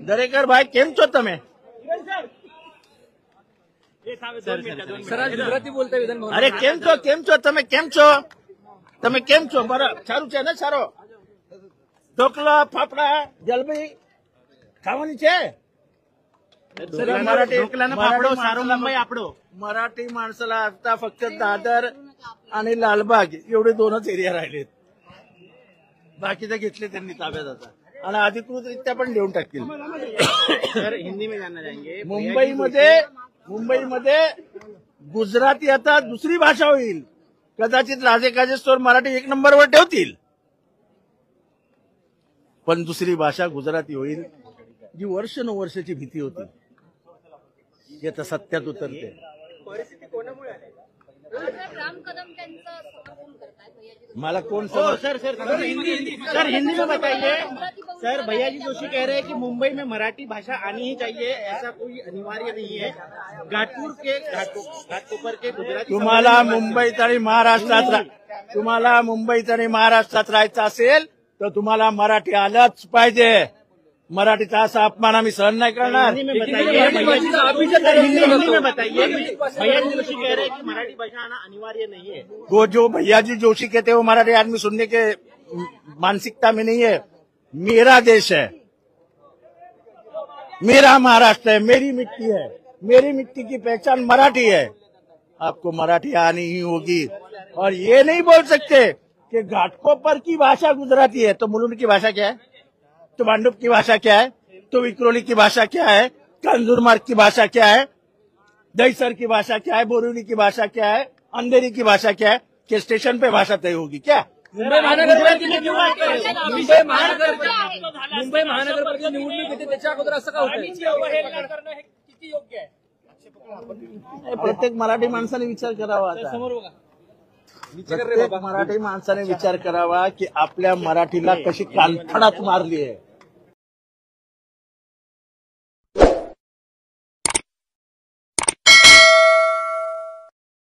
દરેકર ભાઈ કેમ છો તમે? અરે કેમ છો તમે? તમે કેમ છો? બરાબર, સારું છે ને? સારો ઢોકળા, ફાફડા, જલેબી ખાવાની છે? मराठी माणसाला आता फक्त दादर आणि लालबाग एवढे दोनच एरिया राहिलेत. बाकीचे घेतले त्यांनी ताब्यात आता आणि अधिकृतरित्या पण देऊन टाकतील. सर हिंदी में जानना चाहेंगे. मुंबईमध्ये गुजराती आता दुसरी भाषा होईल. कदाचित राजे काजेस्वर मराठी एक नंबरवर ठेवतील, पण दुसरी भाषा गुजराती होईल. जी वर्षानुवर्षाची भीती होती ती आता सत्यात उतरते. परिस्थिती कोणामुळे आहे? राम कदम त्यांचं समर्थन करतायत. मला कोण सर हिंदी में बताइए. सर भैया जी जोशी कह रहे हैं कि मुंबई में मराठी भाषा आनी ही चाहिए, ऐसा कोई अनिवार्य नहीं है. घाटकोपर के गुजराती तुम्हाला मुंबईत आणि महाराष्ट्रात राहायचं असेल तर तुम्हाला मराठी आलंच पाहिजे. मराठीचा असा अपमान आम्ही सहन नाही करणार. हिंदी में बताइए. भैया जी जोशी कह रहे हैं कि मराठी भाषा आना अनिवार्य नहीं है. वो जो भैया जी जोशी कहते हैं वो मराठी आदमी सुनने के मानसिकता में नहीं है. मेरा देश है, मेरा महाराष्ट्र है, मेरी मिट्टी है. मेरी मिट्टी की पहचान मराठी है. आपको मराठी आनी ही होगी. और ये नहीं बोल सकते कि घाटकोपर की भाषा गुजराती है तो मुलुंड की भाषा क्या है, तो मांडुप की भाषा क्या है, तो विक्रोली की भाषा क्या है, कंजूरमार्ग की भाषा क्या है, दहीसर की भाषा क्या है, बोरिवली की भाषा क्या है, अंधेरी की भाषा क्या है? कि स्टेशन पे भाषा तय होगी क्या? मुंबई महानगरपालिका निवडणूक येते त्याच्या अगोदर असं का होतं? किती योग्य आहे? प्रत्येक मराठी माणसाने विचार करावा. प्रत्येक मराठी माणसाने विचार करावा की आपल्या मराठीला कशी कानफडात मारली आहे.